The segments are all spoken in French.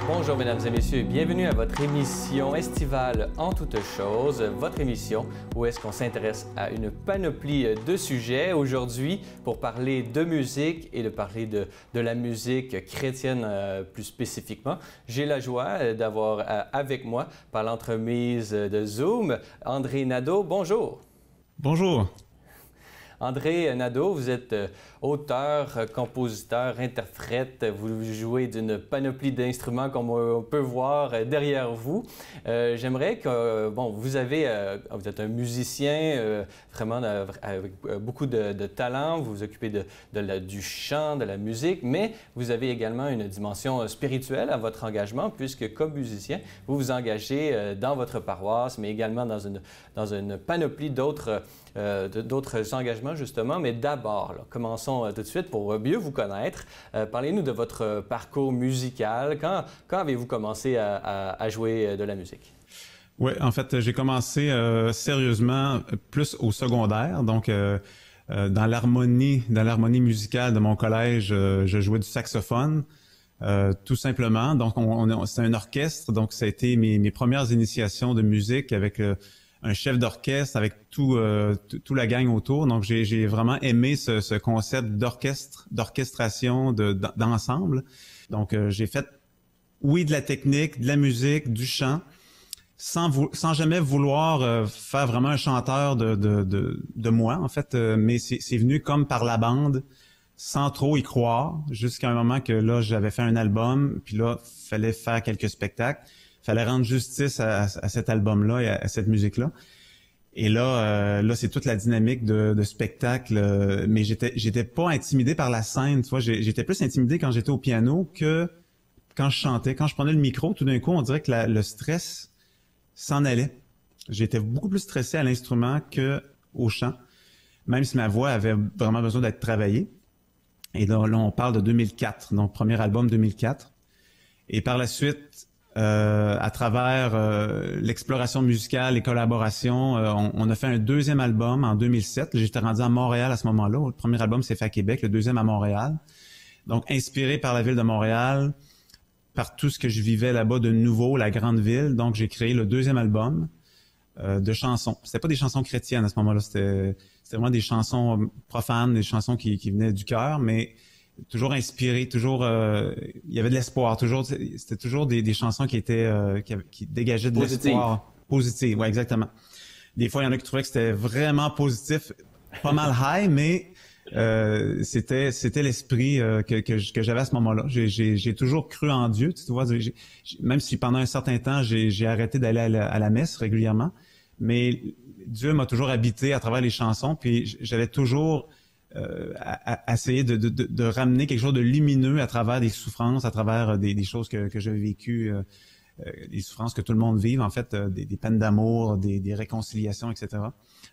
Bonjour mesdames et messieurs et bienvenue à votre émission estivale En toutes choses, votre émission où est-ce qu'on s'intéresse à une panoplie de sujets. Aujourd'hui, pour parler de musique et de parler de la musique chrétienne plus spécifiquement, j'ai la joie d'avoir avec moi, par l'entremise de Zoom, André Nadeau. Bonjour. Bonjour. André Nadeau, vous êtes auteur, compositeur, interprète. Vous jouez d'une panoplie d'instruments comme on peut voir derrière vous. J'aimerais que, vous êtes un musicien vraiment avec beaucoup de talent. Vous vous occupez du chant, de la musique, mais vous avez également une dimension spirituelle à votre engagement puisque comme musicien, vous vous engagez dans votre paroisse, mais également dans une panoplie d'autres engagements justement. Mais d'abord, commençons tout de suite pour mieux vous connaître. Parlez-nous de votre parcours musical. Quand avez-vous commencé à jouer de la musique? Oui, en fait, j'ai commencé sérieusement plus au secondaire. Donc, dans l'harmonie musicale de mon collège, je jouais du saxophone. Tout simplement. Donc, c'était un orchestre. Donc, ça a été mes premières initiations de musique avec un chef d'orchestre, avec tout la gang autour. Donc, j'ai vraiment aimé ce concept d'orchestration, d'ensemble. Donc, j'ai fait, oui, de la technique, de la musique, du chant, sans jamais vouloir faire vraiment un chanteur de moi, en fait. Mais c'est venu comme par la bande, sans trop y croire, jusqu'à un moment que là, j'avais fait un album, puis là, fallait faire quelques spectacles. Fallait rendre justice à cet album-là et à cette musique-là. Et là, c'est toute la dynamique de spectacle. Mais j'étais pas intimidé par la scène. Tu vois, j'étais plus intimidé quand j'étais au piano que quand je chantais. Quand je prenais le micro, tout d'un coup, on dirait que le stress s'en allait. J'étais beaucoup plus stressé à l'instrument que au chant, même si ma voix avait vraiment besoin d'être travaillée. Et là, on parle de 2004, donc premier album 2004. Et par la suite, à travers l'exploration musicale, les collaborations, on a fait un deuxième album en 2007. J'étais rendu à Montréal à ce moment-là. Le premier album s'est fait à Québec, le deuxième à Montréal. Donc, inspiré par la ville de Montréal, par tout ce que je vivais là-bas de nouveau, la grande ville. Donc, j'ai créé le deuxième album de chansons. C'était pas des chansons chrétiennes à ce moment-là. C'était vraiment des chansons profanes, des chansons qui venaient du cœur, mais toujours inspiré, toujours il y avait de l'espoir, c'était toujours des chansons qui dégageaient de l'espoir positif. Ouais, exactement. Des fois, il y en a qui trouvaient que c'était vraiment positif, pas mal high, mais c'était l'esprit que j'avais à ce moment-là. J'ai toujours cru en Dieu, tu vois, même si pendant un certain temps, j'ai arrêté d'aller à la messe régulièrement, mais Dieu m'a toujours habité à travers les chansons, puis j'avais toujours à essayer de ramener quelque chose de lumineux à travers des souffrances, à travers des choses que j'avais vécues, des souffrances que tout le monde vive, en fait, des peines d'amour, des réconciliations, etc.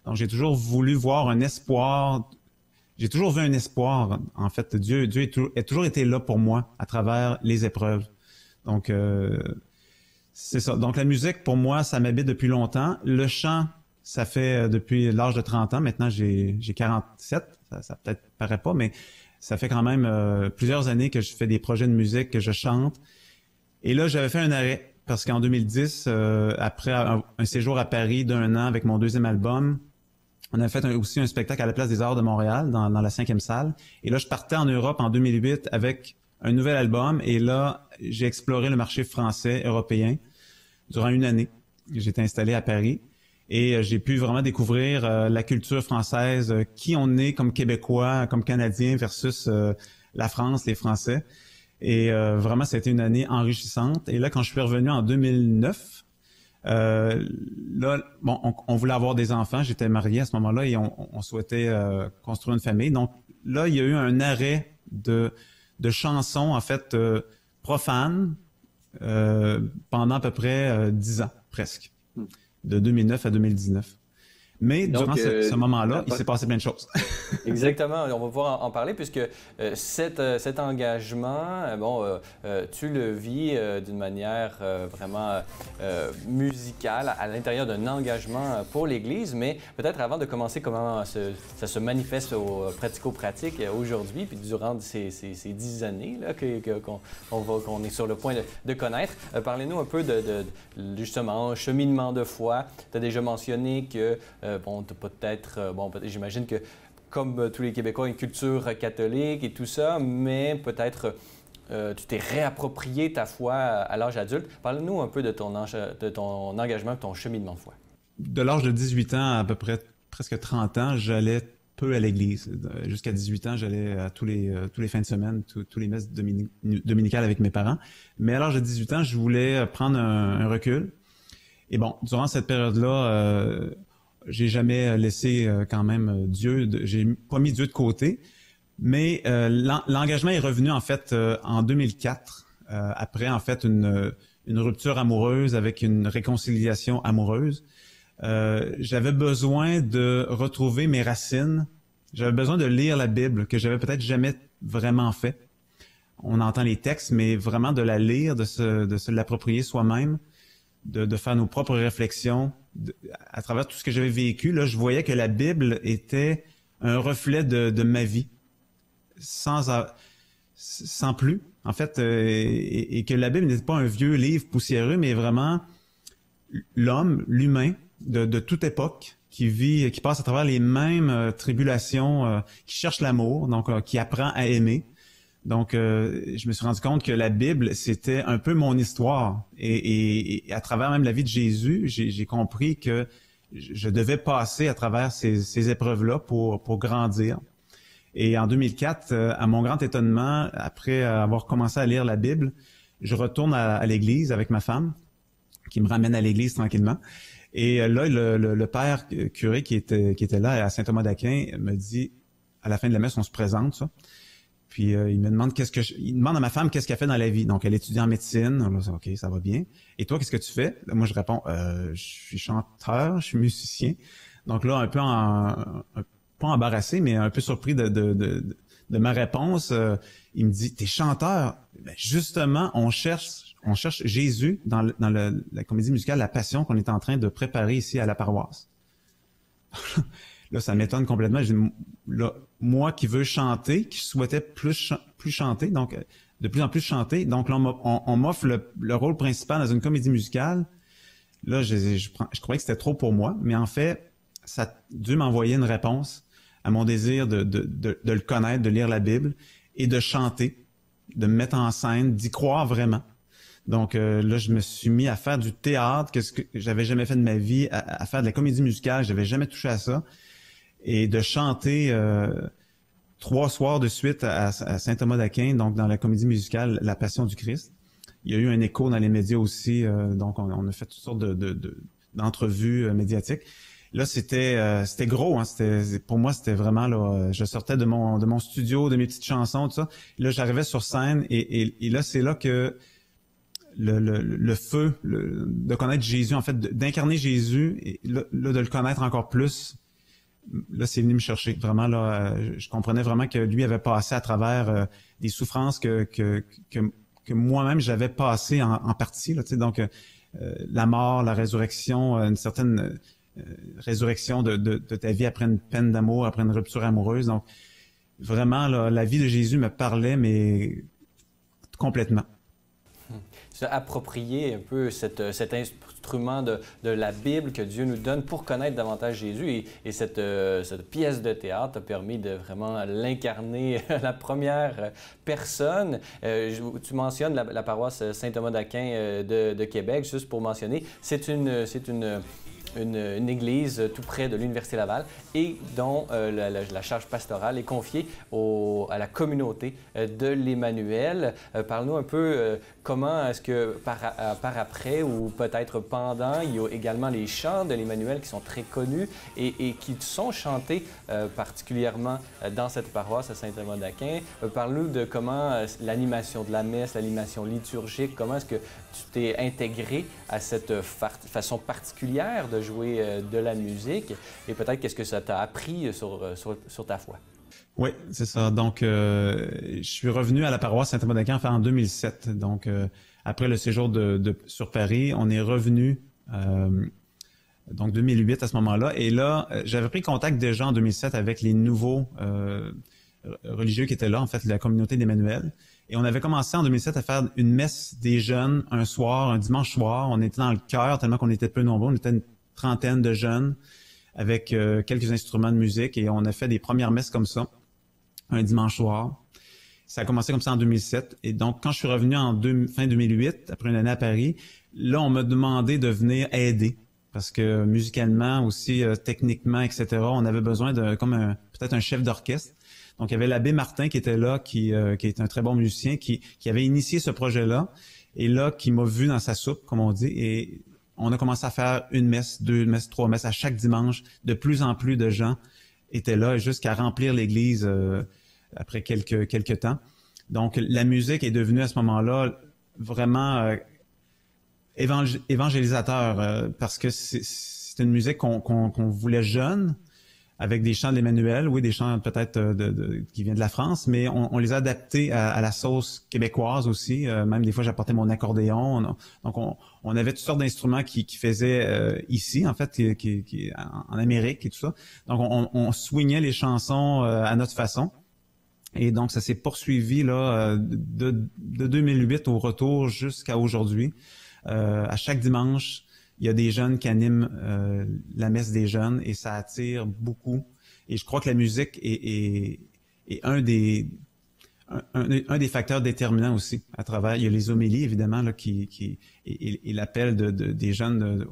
Donc, j'ai toujours voulu voir un espoir. J'ai toujours vu un espoir. En fait, Dieu a toujours été là pour moi à travers les épreuves. Donc, c'est ça. Donc, la musique, pour moi, ça m'habite depuis longtemps. Le chant, ça fait depuis l'âge de 30 ans. Maintenant, j'ai 47. Ça peut-être paraît pas, mais ça fait quand même plusieurs années que je fais des projets de musique, que je chante. Et là, j'avais fait un arrêt parce qu'en 2010, après un séjour à Paris d'1 an avec mon deuxième album, on avait fait aussi un spectacle à la Place des Arts de Montréal, dans la 5e salle. Et là, je partais en Europe en 2008 avec un nouvel album. Et là, j'ai exploré le marché français, européen, durant 1 année. J'étais installé à Paris. Et j'ai pu vraiment découvrir la culture française, qui on est comme Québécois, comme Canadiens versus la France, les Français. Et vraiment, ça a été une année enrichissante. Et là, quand je suis revenu en 2009, là, bon, on voulait avoir des enfants. J'étais marié à ce moment-là et on souhaitait construire une famille. Donc là, il y a eu un arrêt de chansons, en fait, profanes pendant à peu près 10 ans, presque. De 2009 à 2019. Mais Donc, durant ce moment-là, il s'est passé plein de choses. Exactement, on va pouvoir en parler puisque cet engagement, tu le vis d'une manière vraiment musicale à l'intérieur d'un engagement pour l'Église, mais peut-être avant de commencer, comment ça se manifeste au pratico-pratique aujourd'hui, puis durant ces 10 années là, qu'on est sur le point de connaître. Parlez-nous un peu de justement cheminement de foi. Tu as déjà mentionné que, j'imagine que comme tous les Québécois, une culture catholique et tout ça, mais peut-être tu t'es réapproprié ta foi à l'âge adulte. Parle-nous un peu de ton engagement, de ton cheminement de foi. De l'âge de 18 ans à peu près presque 30 ans, j'allais peu à l'église. Jusqu'à 18 ans, j'allais à tous les fins de semaine, tous les messes dominicales avec mes parents. Mais à l'âge de 18 ans, je voulais prendre un recul. Et bon, durant cette période-là, j'ai jamais laissé quand même Dieu, j'ai pas mis Dieu de côté. Mais l'engagement est revenu en fait en 2004, après en fait une rupture amoureuse avec une réconciliation amoureuse. J'avais besoin de retrouver mes racines. J'avais besoin de lire la Bible, que j'avais peut-être jamais vraiment fait. On entend les textes, mais vraiment de la lire, de se l'approprier soi-même, de faire nos propres réflexions. À travers tout ce que j'avais vécu, là, je voyais que la Bible était un reflet de ma vie, sans plus, en fait, et que la Bible n'était pas un vieux livre poussiéreux, mais vraiment l'homme, l'humain, de toute époque, qui passe à travers les mêmes tribulations, qui cherche l'amour, donc qui apprend à aimer. Donc, je me suis rendu compte que la Bible, c'était un peu mon histoire. Et à travers même la vie de Jésus, j'ai compris que je devais passer à travers ces épreuves-là pour grandir. Et en 2004, à mon grand étonnement, après avoir commencé à lire la Bible, je retourne à l'église avec ma femme, qui me ramène à l'église tranquillement. Et là, le père curé qui était là à Saint-Thomas-d'Aquin me dit, à la fin de la messe, on se présente, ça. Puis il me demande il demande à ma femme qu'est-ce qu'elle fait dans la vie. Donc elle étudie en médecine. Là, OK, ça va bien. Et toi, qu'est-ce que tu fais? Là, moi, je réponds, je suis chanteur, je suis musicien. Donc là, un peu pas embarrassé, mais un peu surpris de ma réponse. Il me dit, t'es chanteur. Ben, justement, on cherche Jésus dans la comédie musicale La Passion qu'on est en train de préparer ici à la paroisse. Là, ça m'étonne complètement. Je dis, là, moi qui veux chanter, qui souhaitais plus chanter, donc de plus en plus chanter, donc là, on m'offre le rôle principal dans une comédie musicale. Là, je croyais que c'était trop pour moi, mais en fait, Dieu m'a envoyé une réponse à mon désir de le connaître, de lire la Bible et de chanter, de me mettre en scène, d'y croire vraiment. Donc là, je me suis mis à faire du théâtre, que j'avais jamais fait de ma vie, à faire de la comédie musicale, j'avais jamais touché à ça. Et de chanter 3 soirs de suite à Saint-Thomas-d'Aquin, donc dans la comédie musicale La Passion du Christ. Il y a eu un écho dans les médias aussi, donc on a fait toutes sortes d'entrevues médiatiques. Là, c'était gros, hein, pour moi, c'était vraiment là, je sortais de mon studio, de mes petites chansons, tout ça. Là, j'arrivais sur scène et là, c'est là que le feu, de connaître Jésus, en fait, d'incarner Jésus, et là, de le connaître encore plus. Là, c'est venu me chercher. Vraiment, là, je comprenais vraiment que lui avait passé à travers des souffrances que moi-même j'avais passé en partie. Là, donc, la mort, la résurrection, une certaine résurrection de ta vie après une peine d'amour, après une rupture amoureuse. Donc, vraiment, là, la vie de Jésus me parlait, mais complètement. Approprier un peu cet instrument de la Bible que Dieu nous donne pour connaître davantage Jésus. Et cette pièce de théâtre a permis de vraiment l'incarner la première personne. Tu mentionnes la paroisse Saint-Thomas-d'Aquin de Québec, juste pour mentionner. C'est une église tout près de l'Université Laval et dont la charge pastorale est confiée à la communauté de l'Emmanuel. Parle-nous un peu comment est-ce que par après ou peut-être pendant, il y a également les chants de l'Emmanuel qui sont très connus et qui sont chantés particulièrement dans cette paroisse à Saint-Thomas-d'Aquin. Parle-nous de comment l'animation de la messe, l'animation liturgique, comment est-ce que tu t'es intégré à cette façon particulière de jouer de la musique et peut-être qu'est-ce que ça t'a appris sur ta foi. Oui, c'est ça. Donc, je suis revenu à la paroisse Saint-Thomas-d'Aquin en 2007. Donc, après le séjour sur Paris, on est revenu, donc 2008 à ce moment-là. Et là, j'avais pris contact déjà en 2007 avec les nouveaux religieux qui étaient là, en fait, la communauté d'Emmanuel. Et on avait commencé en 2007 à faire une messe des jeunes un soir, un dimanche soir. On était dans le chœur tellement qu'on était peu nombreux. On était une trentaine de jeunes avec quelques instruments de musique et on a fait des premières messes comme ça, un dimanche soir. Ça a commencé comme ça en 2007. Et donc, quand je suis revenu fin 2008, après une année à Paris, là, on m'a demandé de venir aider. Parce que musicalement aussi, techniquement, etc., on avait besoin de peut-être un chef d'orchestre. Donc, il y avait l'abbé Martin qui était là, qui est un très bon musicien, qui avait initié ce projet-là, et là, qui m'a vu dans sa soupe, comme on dit, et on a commencé à faire une messe, deux messes, trois messes, à chaque dimanche. De plus en plus de gens étaient là, jusqu'à remplir l'église après quelques temps. Donc, la musique est devenue à ce moment-là vraiment évangélisateur, parce que c'est une musique qu'on voulait jeune, avec des chants de l'Emmanuel, oui, des chants peut-être qui viennent de la France, mais on les a adaptés à la sauce québécoise aussi. Même des fois, j'apportais mon accordéon. Donc, on avait toutes sortes d'instruments qui faisaient ici, en fait, qui en Amérique et tout ça. Donc, on swingait les chansons à notre façon. Et donc, ça s'est poursuivi là de 2008 au retour jusqu'à aujourd'hui. À chaque dimanche, il y a des jeunes qui animent la messe des jeunes et ça attire beaucoup. Et je crois que la musique est un des facteurs déterminants aussi à travers. Il y a les homélies, évidemment, là, et l'appel des jeunes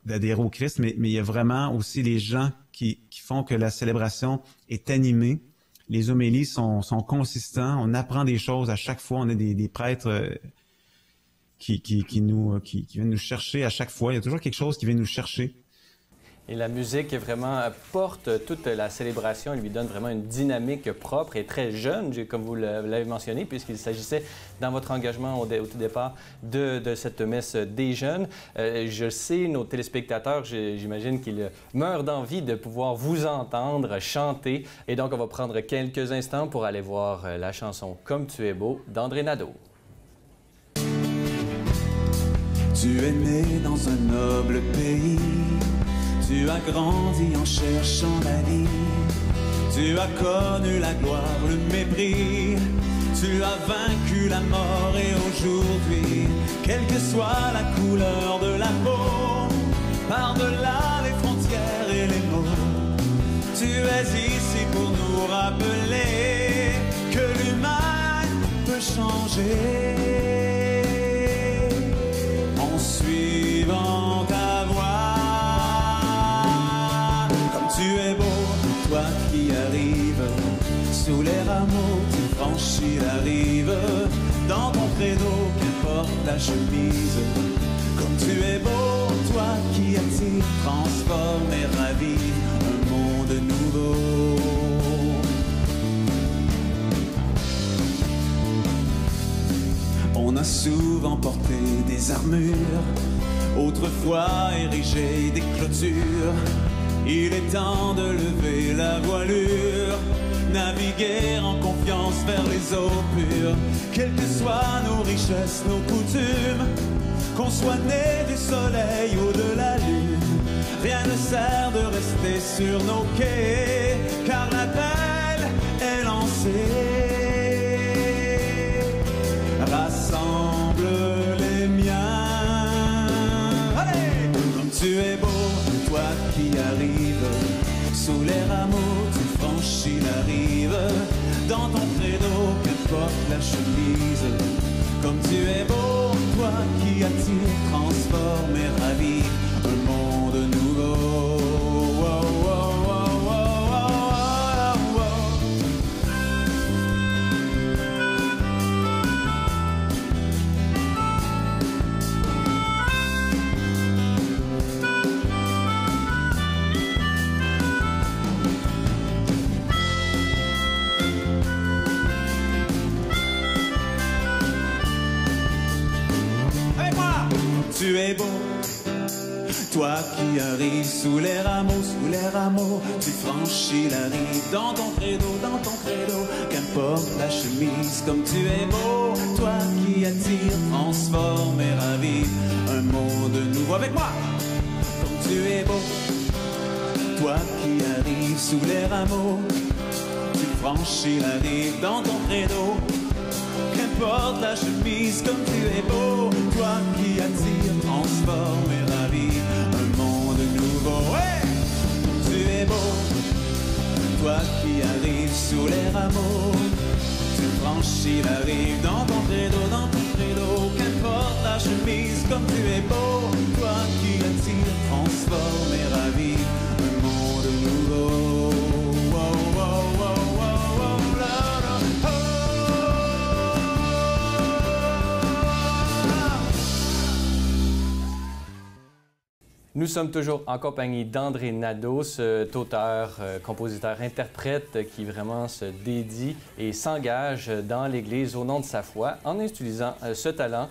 d'adhérer au Christ, mais il y a vraiment aussi les gens qui font que la célébration est animée. Les homélies sont consistants, on apprend des choses à chaque fois, on a des prêtres qui viennent nous chercher à chaque fois. Il y a toujours quelque chose qui vient nous chercher. Et la musique vraiment porte toute la célébration, elle lui donne vraiment une dynamique propre et très jeune, comme vous l'avez mentionné, puisqu'il s'agissait dans votre engagement au tout départ de cette messe des jeunes. Je sais, nos téléspectateurs, j'imagine qu'ils meurent d'envie de pouvoir vous entendre chanter. Et donc, on va prendre quelques instants pour aller voir la chanson « Comme tu es beau » d'André Nadeau. Tu es né dans un noble pays, tu as grandi en cherchant la vie, tu as connu la gloire, le mépris, tu as vaincu la mort et aujourd'hui, quelle que soit la couleur de la peau, par-delà les frontières et les mots, tu es ici pour nous rappeler que l'humain peut changer. Suivant ta voix, comme tu es beau, toi qui arrives, sous les rameaux tu franchis la rive, dans ton créneau, qu'importe ta chemise, comme tu es beau, toi qui attire, transforme et ravive un monde nouveau. On a souvent porté des armures, autrefois érigé des clôtures. Il est temps de lever la voilure, naviguer en confiance vers les eaux pures. Quelles que soient nos richesses, nos coutumes, qu'on soit né du soleil ou de la lune, rien ne sert de rester sur nos quais, car l'appel est lancé. Rassemble les miens. Allez! Comme tu es beau, toi qui arrives, sous les rameaux tu franchis la rive, dans ton créneau, qu'importe la chemise. Comme tu es beau, toi qui attire, transforme et ravive un monde nouveau. Tu es beau, Toi qui arrives sous les rameaux, tu franchis la rive dans ton credo, qu'importe la chemise, comme tu es beau. Toi qui attire, transforme et ravive un monde nouveau. Avec moi, comme tu es beau. Toi qui arrives sous les rameaux, tu franchis la rive dans ton credo. Qu'importe la chemise, comme tu es beau. Toi qui attire, transforme et ravive un monde nouveau. Ouais, tu es beau. Toi qui arrives sous les rameaux, tu franchis la rive dans ton credo, qu'importe la chemise, comme tu es beau. Toi qui attire, transforme et ravive un monde nouveau. Oh, oh, oh, oh, oh, là, là, oh. Nous sommes toujours en compagnie d'André Nadeau, cet auteur, compositeur, interprète qui vraiment se dédie et s'engage dans l'Église au nom de sa foi en utilisant ces talents,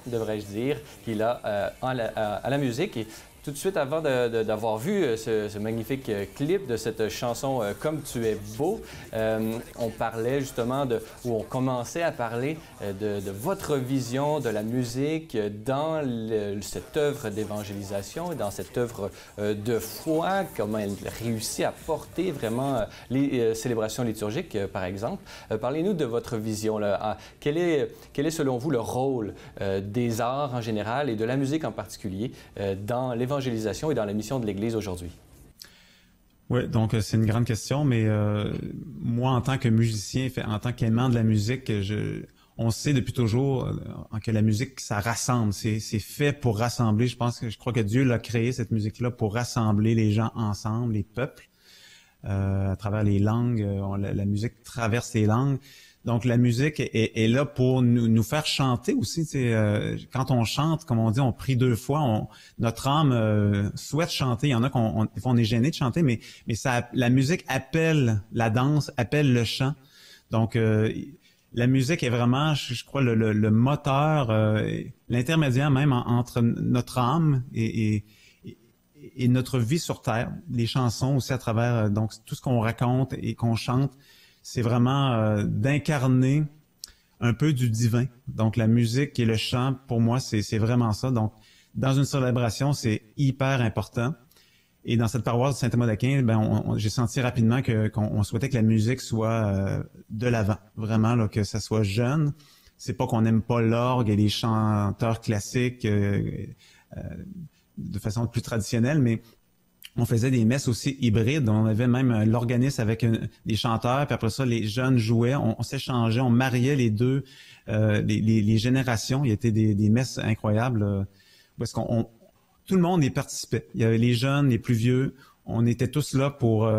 devrais-je dire, qu'il a à la musique. Et tout de suite, avant d'avoir vu ce magnifique clip de cette chanson « Comme tu es beau », on parlait justement ou on commençait à parler de votre vision de la musique dans cette œuvre d'évangélisation et dans cette œuvre de foi, comment elle réussit à porter vraiment les célébrations liturgiques, par exemple. Parlez-nous de votre vision. Là. Quel est selon vous le rôle des arts en général et de la musique en particulier dans l'évangélisation et dans la mission de l'Église aujourd'hui? Oui, donc c'est une grande question, mais moi, en tant que musicien, en tant qu'aimant de la musique, on sait depuis toujours que la musique, ça rassemble. C'est fait pour rassembler. Je crois que Dieu l'a créé, cette musique-là, pour rassembler les gens ensemble, les peuples, à travers les langues. La musique traverse les langues. Donc, la musique est là pour nous faire chanter aussi. Quand on chante, comme on dit, on prie deux fois. Notre âme souhaite chanter. Il y en a on est gêné de chanter, mais la musique appelle la danse, appelle le chant. Donc, la musique est vraiment, je crois, le moteur, l'intermédiaire même entre notre âme et notre vie sur Terre. Les chansons aussi à travers donc tout ce qu'on raconte et qu'on chante. C'est vraiment d'incarner un peu du divin. Donc, la musique et le chant, pour moi, c'est vraiment ça. Donc, dans une célébration, c'est hyper important. Et dans cette paroisse de Saint-Thomas d'Aquin, j'ai senti rapidement qu'on souhaitait que la musique soit de l'avant. Vraiment, là, que ça soit jeune. C'est pas qu'on n'aime pas l'orgue et les chanteurs classiques de façon plus traditionnelle, mais on faisait des messes aussi hybrides. On avait même l'organiste avec des chanteurs, puis après ça, les jeunes jouaient. On s'échangeait, on mariait les deux, les générations. Il y était des messes incroyables parce tout le monde y participait. Il y avait les jeunes, les plus vieux. On était tous là pour,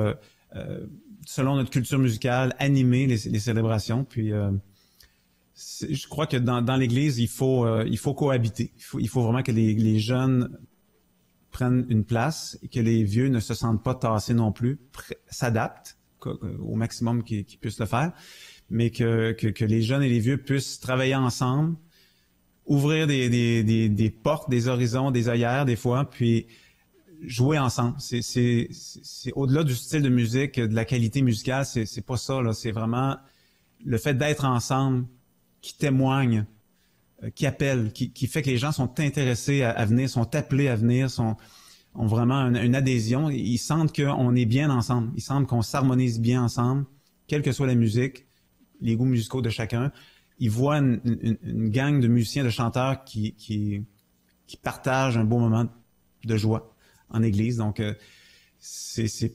selon notre culture musicale, animer les célébrations. Puis, je crois que dans l'Église, il faut cohabiter. Il faut vraiment que les jeunes prennent une place et que les vieux ne se sentent pas tassés non plus, s'adaptent au maximum qu'ils puissent le faire, mais que les jeunes et les vieux puissent travailler ensemble, ouvrir des portes, des horizons, des œillères des fois, puis jouer ensemble. C'est au-delà du style de musique, de la qualité musicale, c'est pas ça, là. C'est vraiment le fait d'être ensemble qui témoigne, qui appelle, qui fait que les gens sont intéressés à venir, sont appelés à venir, ont vraiment une adhésion. Ils sentent qu'on est bien ensemble. Ils sentent qu'on s'harmonise bien ensemble, quelle que soit la musique, les goûts musicaux de chacun. Ils voient une gang de musiciens, de chanteurs qui partagent un beau moment de joie en Église. Donc, c'est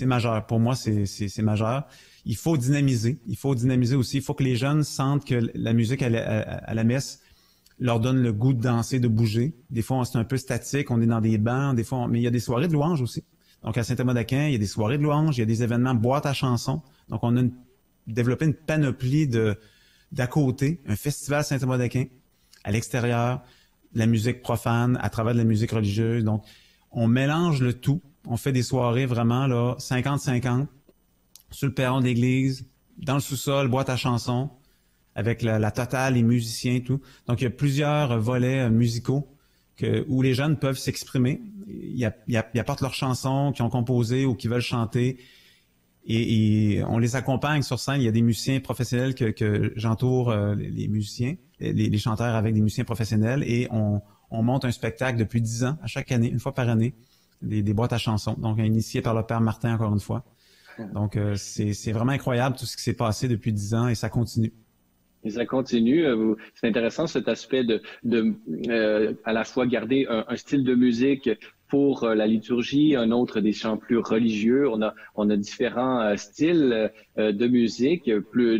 majeur. Pour moi, c'est majeur. Il faut dynamiser. Il faut dynamiser aussi. Il faut que les jeunes sentent que la musique à la messe leur donne le goût de danser, de bouger. Des fois, c'est un peu statique. On est dans des bancs. Des fois, mais il y a des soirées de louanges aussi. Donc, à Saint-Thomas d'Aquin, il y a des soirées de louanges. Il y a des événements boîte à chansons. Donc, on a développé une panoplie d'à côté, un festival Saint-Thomas d'Aquin, à l'extérieur, de la musique profane, à travers de la musique religieuse. Donc, on mélange le tout. On fait des soirées vraiment là 50-50 sur le perron d'église, dans le sous-sol, boîte à chansons, avec la totale, les musiciens et tout. Donc, il y a plusieurs volets musicaux où les jeunes peuvent s'exprimer. Ils apportent leurs chansons qu'ils ont composées ou qu'ils veulent chanter. Et on les accompagne sur scène. Il y a des musiciens professionnels que j'entoure, les musiciens, les chanteurs avec des musiciens professionnels. Et on monte un spectacle depuis 10 ans, à chaque année, une fois par année, des boîtes à chansons. Donc, initié par le père Martin, encore une fois. Donc, c'est vraiment incroyable tout ce qui s'est passé depuis 10 ans et ça continue. Et ça continue. C'est intéressant cet aspect à la fois garder un style de musique pour la liturgie, un autre des chants plus religieux. On a différents styles de musique,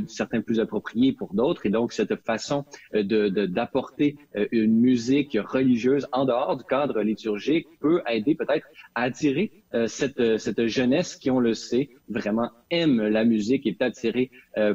certains plus appropriés pour d'autres. Et donc, cette façon d'apporter une musique religieuse en dehors du cadre liturgique peut aider peut-être à attirer cette jeunesse qui, on le sait, vraiment aime la musique et est attirée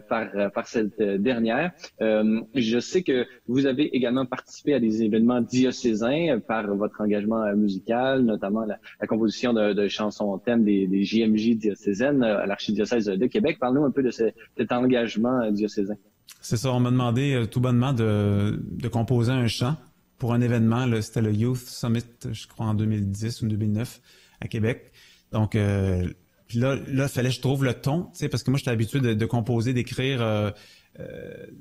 par cette dernière. Je sais que vous avez également participé à des événements diocésains par votre engagement musical, notamment la composition de chansons thème des JMJ diocésaines à l'archidiocèse de Québec. Parle-nous un peu de cet engagement diocésain. C'est ça, on m'a demandé tout bonnement de composer un chant pour un événement. C'était le Youth Summit, je crois, en 2010 ou 2009 à Québec. Donc, puis là, il fallait que je trouve le ton, tu sais, parce que moi, j'étais habitué de composer, d'écrire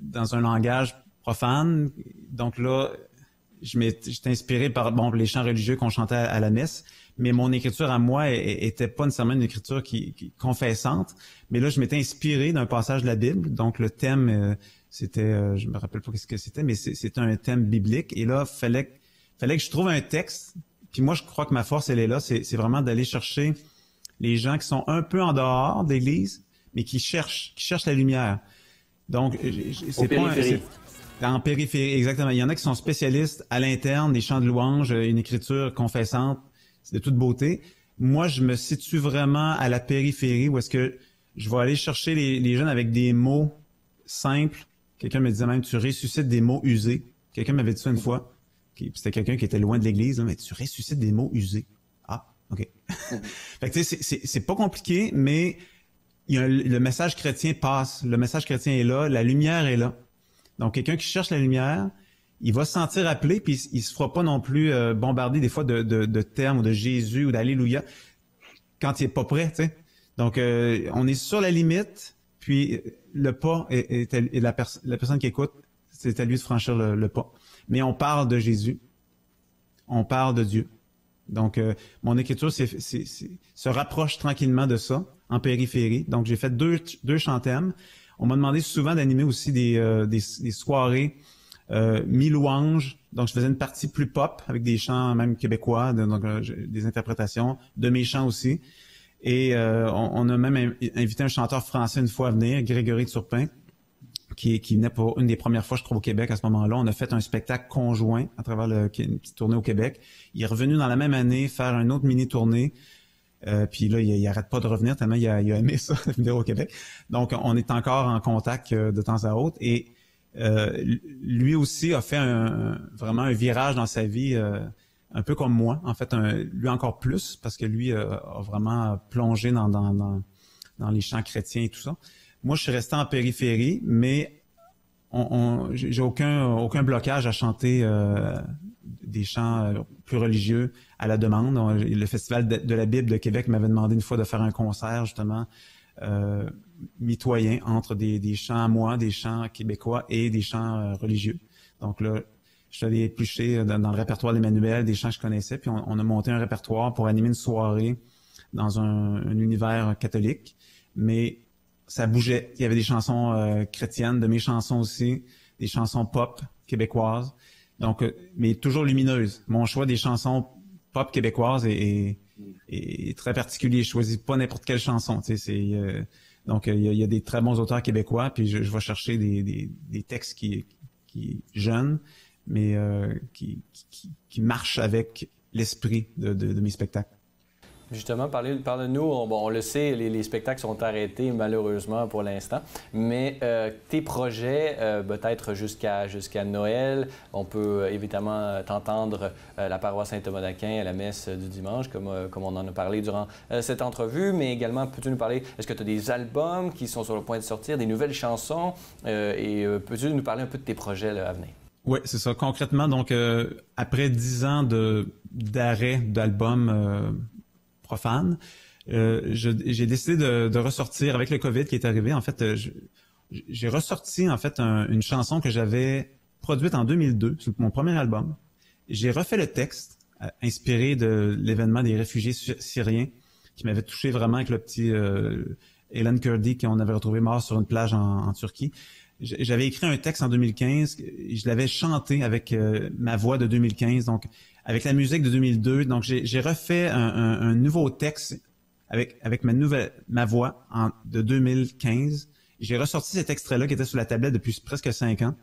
dans un langage profane. Donc là, j'étais inspiré par les chants religieux qu'on chantait à la messe, mais mon écriture à moi était pas nécessairement une écriture qui confessante. Mais là, je m'étais inspiré d'un passage de la Bible. Donc le thème, c'était, je me rappelle pas ce que c'était, mais c'était un thème biblique. Et là, fallait que je trouve un texte. Puis moi, je crois que ma force, elle est là. C'est vraiment d'aller chercher les gens qui sont un peu en dehors de l'Église, mais qui cherchent la lumière. Donc, c'est pas en périphérie, exactement. Il y en a qui sont spécialistes à l'interne, des chants de louange, une écriture confessante, c'est de toute beauté. Moi, je me situe vraiment à la périphérie où est-ce que je vais aller chercher les jeunes avec des mots simples. Quelqu'un me disait même, tu ressuscites des mots usés. Quelqu'un m'avait dit ça une fois. C'était quelqu'un qui était loin de l'Église, mais tu ressuscites des mots usés. Ah, OK. Fait que tu sais, c'est pas compliqué, mais le message chrétien passe. Le message chrétien est là, la lumière est là. Donc, quelqu'un qui cherche la lumière, il va se sentir appelé, puis il se fera pas non plus bombarder des fois de termes ou de Jésus ou d'Alléluia quand il est pas prêt, tu sais. Donc, on est sur la limite, puis le pas et la personne qui écoute, c'est à lui de franchir le pas. Mais on parle de Jésus, on parle de Dieu. Donc, mon écriture se rapproche tranquillement de ça, en périphérie. Donc, j'ai fait deux chants thèmes. On m'a demandé souvent d'animer aussi des soirées mi-louanges. Donc, je faisais une partie plus pop avec des chants même québécois, donc des interprétations, de mes chants aussi. Et on a même invité un chanteur français une fois à venir, Grégory de Turpin, qui venait pour une des premières fois, je crois, au Québec à ce moment-là. On a fait un spectacle conjoint à travers une petite tournée au Québec. Il est revenu dans la même année faire une autre mini-tournée. Puis là, il arrête pas de revenir tellement il a aimé ça, venir au Québec. Donc, on est encore en contact de temps à autre. Et lui aussi a fait vraiment un virage dans sa vie, un peu comme moi. En fait, lui encore plus, parce que lui a vraiment plongé dans les chants chrétiens et tout ça. Moi, je suis resté en périphérie, mais j'ai aucun blocage à chanter des chants plus religieux à la demande. Le Festival de la Bible de Québec m'avait demandé une fois de faire un concert, justement, mitoyen entre des chants à moi, des chants québécois et des chants religieux. Donc là, je suis allé éplucher dans le répertoire d'Emmanuel des chants que je connaissais, puis on a monté un répertoire pour animer une soirée dans un univers catholique, mais ça bougeait. Il y avait des chansons chrétiennes, de mes chansons aussi, des chansons pop québécoises, donc mais toujours lumineuses. Mon choix des chansons pop québécoises est très particulier. Je choisis pas n'importe quelle chanson. Tu sais, donc il y a des très bons auteurs québécois, puis je vais chercher des textes qui jeunes, mais qui marchent avec l'esprit de mes spectacles. Justement, parle-nous, on le sait, les spectacles sont arrêtés malheureusement pour l'instant, mais tes projets, peut-être jusqu'à Noël, on peut évidemment t'entendre la paroisse Saint-Thomas d'Aquin à la messe du dimanche, comme on en a parlé durant cette entrevue, mais également, peux-tu nous parler, est-ce que tu as des albums qui sont sur le point de sortir, des nouvelles chansons, et peux-tu nous parler un peu de tes projets là, à venir? Oui, c'est ça. Concrètement, donc, après 10 ans d'arrêt d'albums profanes, j'ai décidé de ressortir avec le COVID qui est arrivé. En fait, j'ai ressorti en fait une chanson que j'avais produite en 2002, c'est mon premier album. J'ai refait le texte, inspiré de l'événement des réfugiés syriens qui m'avait touché vraiment avec le petit Alan Kurdi qu'on avait retrouvé mort sur une plage en Turquie. J'avais écrit un texte en 2015, je l'avais chanté avec ma voix de 2015, donc avec la musique de 2002. Donc j'ai refait un nouveau texte avec ma voix de 2015. J'ai ressorti cet extrait-là qui était sur la tablette depuis presque 5 ans.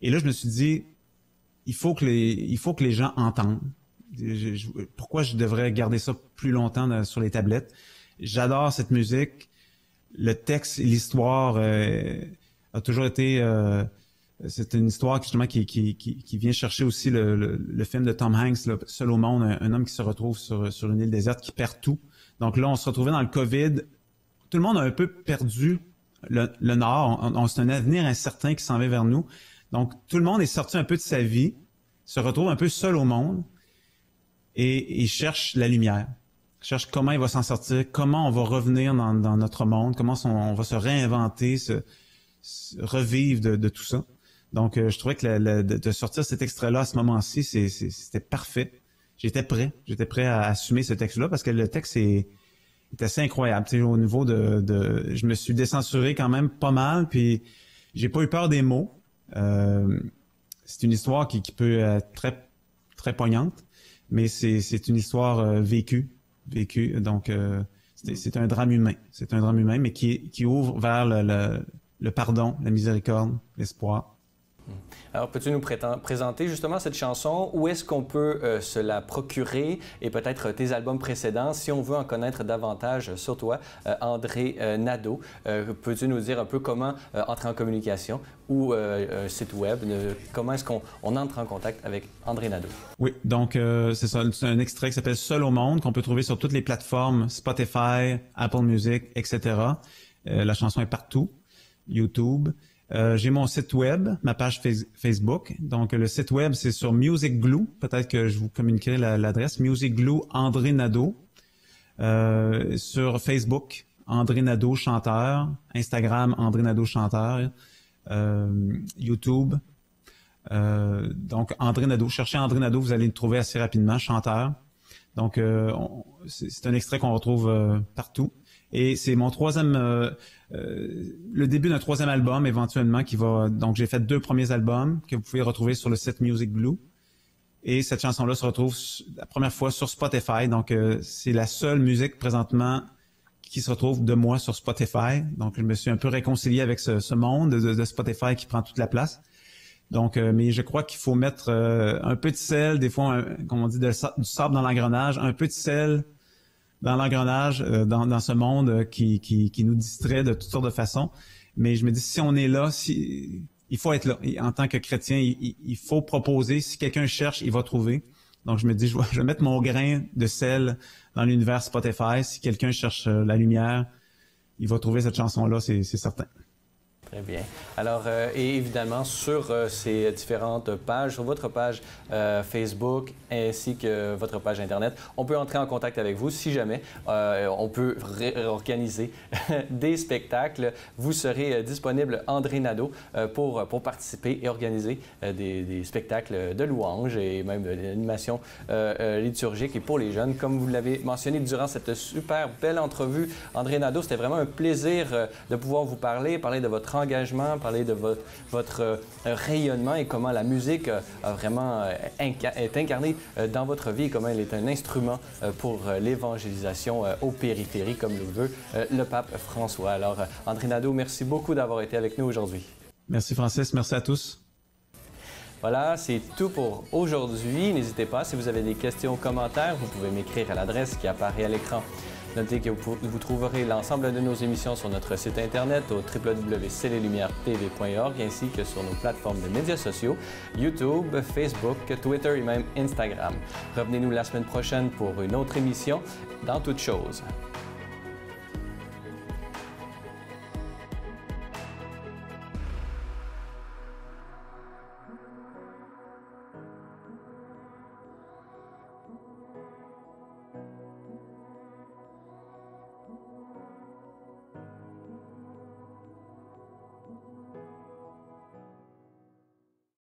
Et là, je me suis dit, il faut que les gens entendent. Pourquoi je devrais garder ça plus longtemps sur les tablettes? J'adore cette musique. Le texte et l'histoire a toujours été... c'est une histoire justement qui vient chercher aussi le film de Tom Hanks, là, Seul au monde, un homme qui se retrouve sur une île déserte, qui perd tout. Donc là, on se retrouvait dans le COVID. Tout le monde a un peu perdu le nord. C'est un avenir incertain qui s'en va vers nous. Donc, tout le monde est sorti un peu de sa vie, se retrouve un peu seul au monde et cherche la lumière. Cherche comment il va s'en sortir, comment on va revenir dans notre monde, comment on va se réinventer, revivre de tout ça. Donc, je trouvais que de sortir cet extrait-là à ce moment-ci, c'était parfait. J'étais prêt à assumer ce texte-là parce que le texte est assez incroyable. Tu sais, au niveau je me suis décensuré quand même pas mal, puis j'ai pas eu peur des mots. C'est une histoire qui peut être très, très poignante, mais c'est une histoire vécue. Donc, c'est un drame humain. C'est un drame humain, mais qui ouvre vers le pardon, la miséricorde, l'espoir. Alors, peux-tu nous présenter justement cette chanson? Où est-ce qu'on peut se la procurer et peut-être tes albums précédents si on veut en connaître davantage sur toi, André Nadeau? Peux-tu nous dire un peu comment entrer en communication ou site web? Comment est-ce qu'on entre en contact avec André Nadeau? Oui, donc c'est ça. C'est un extrait qui s'appelle Seul au monde qu'on peut trouver sur toutes les plateformes Spotify, Apple Music, etc. La chanson est partout. YouTube. J'ai mon site web, ma page Facebook. Donc, le site web, c'est sur Music Glue. Peut-être que je vous communiquerai l'adresse. Music Glue André Nadeau. Sur Facebook, André Nadeau chanteur. Instagram, André Nadeau chanteur. YouTube. Donc, André Nadeau. Cherchez André Nadeau, vous allez le trouver assez rapidement, chanteur. Donc, c'est un extrait qu'on retrouve partout. Et c'est mon le début d'un 3e album éventuellement donc j'ai fait 2 premiers albums que vous pouvez retrouver sur le site Music Glue. Et cette chanson-là se retrouve la première fois sur Spotify. Donc c'est la seule musique présentement qui se retrouve de moi sur Spotify. Donc je me suis un peu réconcilié avec ce monde de Spotify qui prend toute la place. Donc, mais je crois qu'il faut mettre un peu de sel, des fois, comme on dit, du sable dans l'engrenage, un peu de sel dans l'engrenage, dans ce monde qui nous distrait de toutes sortes de façons. Mais je me dis, si on est là, il faut être là. Et en tant que chrétien, il faut proposer. Si quelqu'un cherche, il va trouver. Donc, je me dis, je vais mettre mon grain de sel dans l'univers Spotify. Si quelqu'un cherche la lumière, il va trouver cette chanson-là, c'est certain. Très bien. Alors, et évidemment, sur ces différentes pages, sur votre page Facebook ainsi que votre page Internet, on peut entrer en contact avec vous si jamais on peut organiser des spectacles. Vous serez disponible, André Nadeau, pour participer et organiser des spectacles de louanges et même de l'animation liturgique et pour les jeunes. Comme vous l'avez mentionné durant cette super belle entrevue, André Nadeau, c'était vraiment un plaisir de pouvoir vous parler de votre engagement, parler de votre rayonnement et comment la musique a vraiment est incarnée dans votre vie, comment elle est un instrument pour l'évangélisation aux périphéries, comme le veut le pape François. Alors, André Nadeau, merci beaucoup d'avoir été avec nous aujourd'hui. Merci Francis, merci à tous. Voilà, c'est tout pour aujourd'hui. N'hésitez pas, si vous avez des questions ou commentaires, vous pouvez m'écrire à l'adresse qui apparaît à l'écran. Notez que vous trouverez l'ensemble de nos émissions sur notre site internet au www.cllumière.tv.org ainsi que sur nos plateformes de médias sociaux, YouTube, Facebook, Twitter et même Instagram. Revenez-nous la semaine prochaine pour une autre émission dans toutes choses.